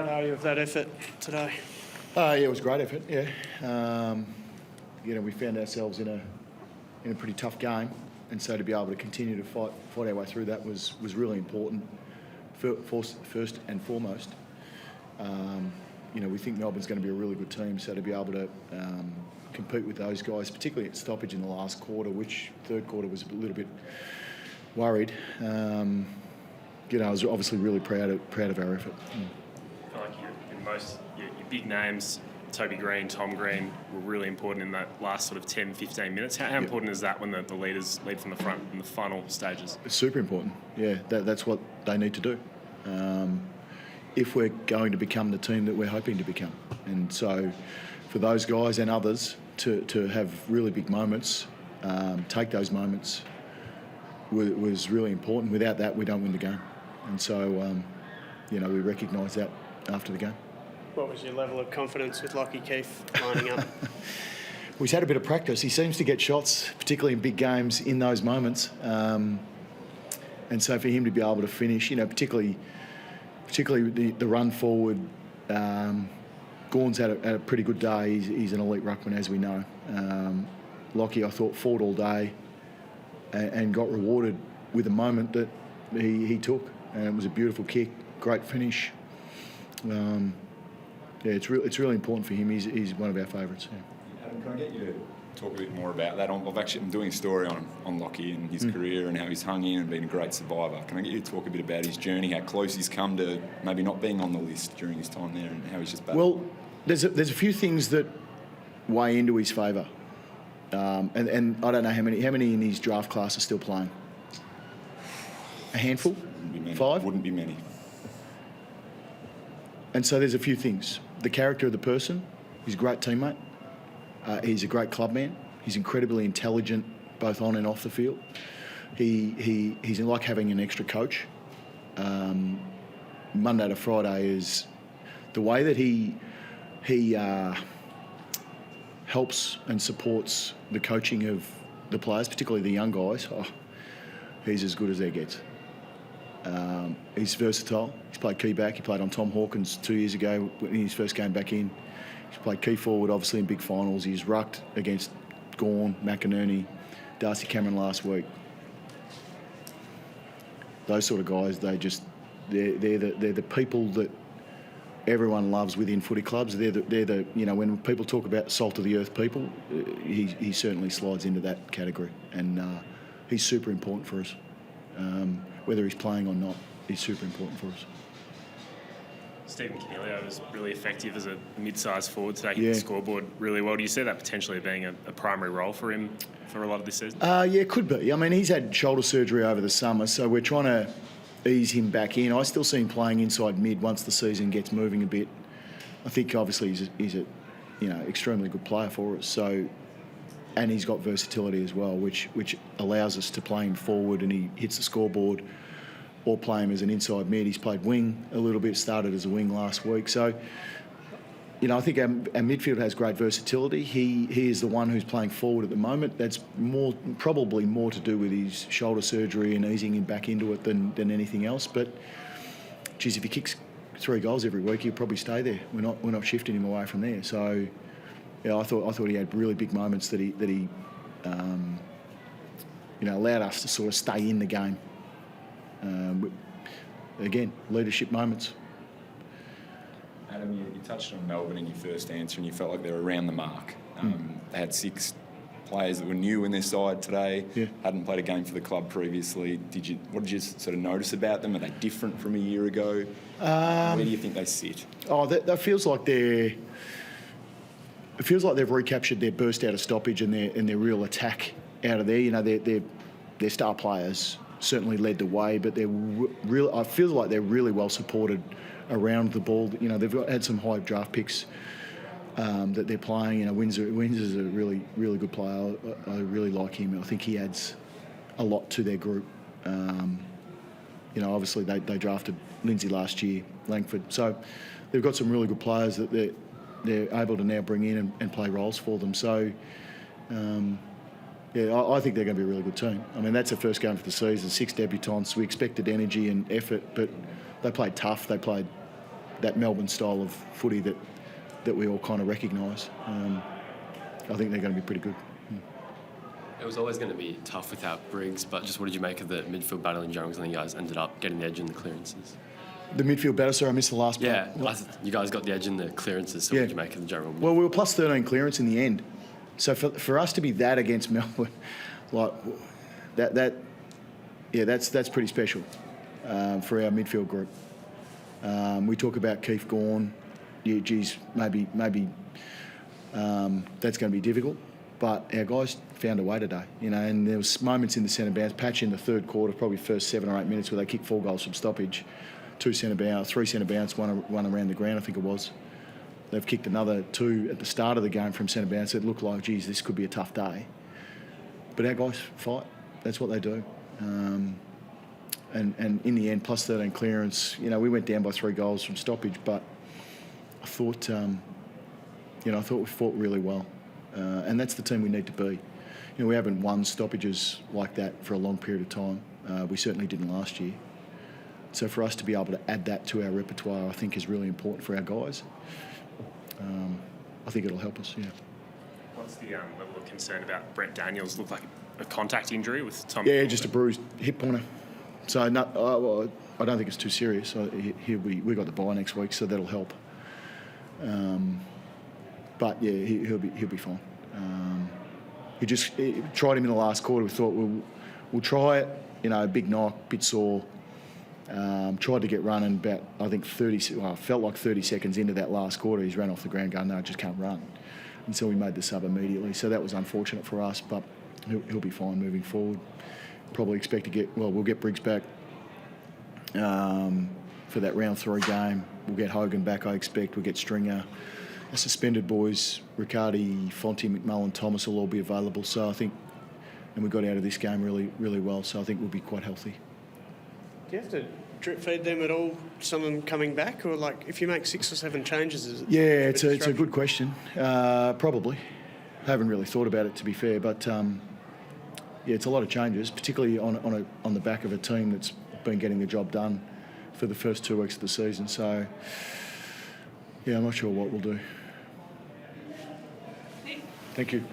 proud are you of that effort today? Yeah, it was a great effort. Yeah, we found ourselves in a pretty tough game, and so to be able to continue to fight our way through that was really important. First and foremost, we think Melbourne's going to be a really good team, so to be able to compete with those guys, particularly at stoppage in the last quarter, which third quarter was a little bit worried. I was obviously really proud of our effort. I feel like your big names, Toby Green, Tom Green, were really important in that last sort of 10, 15 minutes. How important is that when the leaders lead from the front in the final stages? It's super important. Yeah, that's what they need to do if we're going to become the team that we're hoping to become. And so for those guys and others to have really big moments, take those moments, was really important. Without that, we don't win the game. And so, we recognise that after the game. What was your level of confidence with Locky Keith lining up? He's had a bit of practice. He seems to get shots, particularly in big games, in those moments. And so for him to be able to finish, particularly the run forward, Gawn's had a pretty good day. He's an elite ruckman, as we know. Locky, I thought, fought all day and got rewarded with a moment that he took. And it was a beautiful kick, great finish. It's really important for him. He's one of our favourites. Yeah. Adam, can I get you to talk a bit more about that? I'm doing a story on Locky and his career and how he's hung in and been a great survivor. Can I get you to talk a bit about his journey, how close he's come to maybe not being on the list during his time there, and how he's just battled? Well, there's a few things that weigh into his favour, and I don't know how many in his draft class are still playing. A handful? Wouldn't be many. 5? Wouldn't be many. And so there's a few things. The character of the person. He's a great teammate. He's a great clubman. He's incredibly intelligent, both on and off the field. He's like having an extra coach. Monday to Friday is the way that he helps and supports the coaching of the players, particularly the young guys. He's as good as there gets. He's versatile. He's played key back. He played on Tom Hawkins 2 years ago in his first game back in. He's played key forward, obviously, in big finals. He's rucked against Gawn, McInerney, Darcy Cameron last week. Those sort of guys, they're the people that everyone loves within footy clubs. They're the when people talk about salt of the earth people, he certainly slides into that category, and he's super important for us. Whether he's playing or not, he's super important for us. Stephen Kingsley was really effective as a mid-sized forward today. He hit the scoreboard really well. Do you see that potentially being a primary role for him for a lot of this season? Yeah, could be. I mean, he's had shoulder surgery over the summer, so we're trying to ease him back in. I still see him playing inside mid once the season gets moving a bit. I think obviously he's a extremely good player for us. So, and he's got versatility as well, which allows us to play him forward and he hits the scoreboard, or play him as an inside mid. He's played wing a little bit, started as a wing last week. So, I think our midfield has great versatility. He is the one who's playing forward at the moment. That's probably more to do with his shoulder surgery and easing him back into it than anything else. But, geez, if he kicks 3 goals every week, he'll probably stay there. We're not shifting him away from there. So, yeah, I thought he had really big moments that he allowed us to sort of stay in the game. Again, leadership moments. Adam, you touched on Melbourne in your first answer, and you felt like they were around the mark. They had 6 players that were new in their side today. Yeah. Hadn't played a game for the club previously. What did you sort of notice about them? Are they different from a year ago? Where do you think they sit? That feels like It feels like they've recaptured their burst out of stoppage and their real attack out of there. Their star players certainly led the way, but I feel like they're really well supported around the ball. They've had some high draft picks that they're playing. Windsor's a really, really good player. I really like him. I think he adds a lot to their group. Obviously they drafted Lindsay last year, Langford. So they've got some really good players that they're able to now bring in and play roles for them. So, I think they're going to be a really good team. I mean, that's the first game for the season, 6 debutants. We expected energy and effort, but they played tough. They played that Melbourne style of footy that we all kind of recognise. I think they're going to be pretty good. It was always going to be tough without Briggs, but just what did you make of the midfield battle in general? Because I think you guys ended up getting the edge in the clearances. The midfield battle, sorry, I missed the last part. Yeah, you guys got the edge in the clearances, so what did you make of the general? Well, we were plus 13 clearance in the end. So for us to be that against Melbourne, like that's pretty special for our midfield group. We talk about Keith gone. Yeah, geez, maybe that's going to be difficult. But our guys found a way today, and there was moments in the centre bounce patch in the third quarter, probably first 7 or 8 minutes, where they kicked 4 goals from stoppage, 2 centre bounce, 3 centre bounce, one around the ground, I think it was. They've kicked another 2 at the start of the game from centre bounce. It looked like, geez, this could be a tough day. But our guys fight. That's what they do. And in the end, plus 13 clearance, we went down by 3 goals from stoppage, but I thought, I thought we fought really well. And that's the team we need to be. We haven't won stoppages like that for a long period of time. We certainly didn't last year. So for us to be able to add that to our repertoire, I think is really important for our guys. I think it'll help us, yeah. What's the level of concern about Brett Daniels? Looked like a contact injury with Tom. Yeah, just a bruised hip pointer. So I don't think it's too serious. We got the bye next week, so that'll help. But yeah, he'll be fine. He tried him in the last quarter. We thought we'll try it. Big knock, bit sore. Tried to get running about, I think, felt like 30 seconds into that last quarter. He's ran off the ground going, no, I just can't run. And so we made the sub immediately. So that was unfortunate for us, but he'll be fine moving forward. Probably expect to we'll get Briggs back for that round 3 game. We'll get Hogan back, I expect. We'll get Stringer. The suspended boys, Riccardi, Fonte, McMullen, Thomas will all be available. So I think, and we got out of this game really, really well. So I think we'll be quite healthy. Do you have to drip feed them at all, some of them coming back? Or if you make 6 or 7 changes, is it? Yeah, it's a good question. Probably. I haven't really thought about it, to be fair. But, it's a lot of changes, particularly on the back of a team that's been getting the job done for the first 2 weeks of the season. So, yeah, I'm not sure what we'll do. Thank you.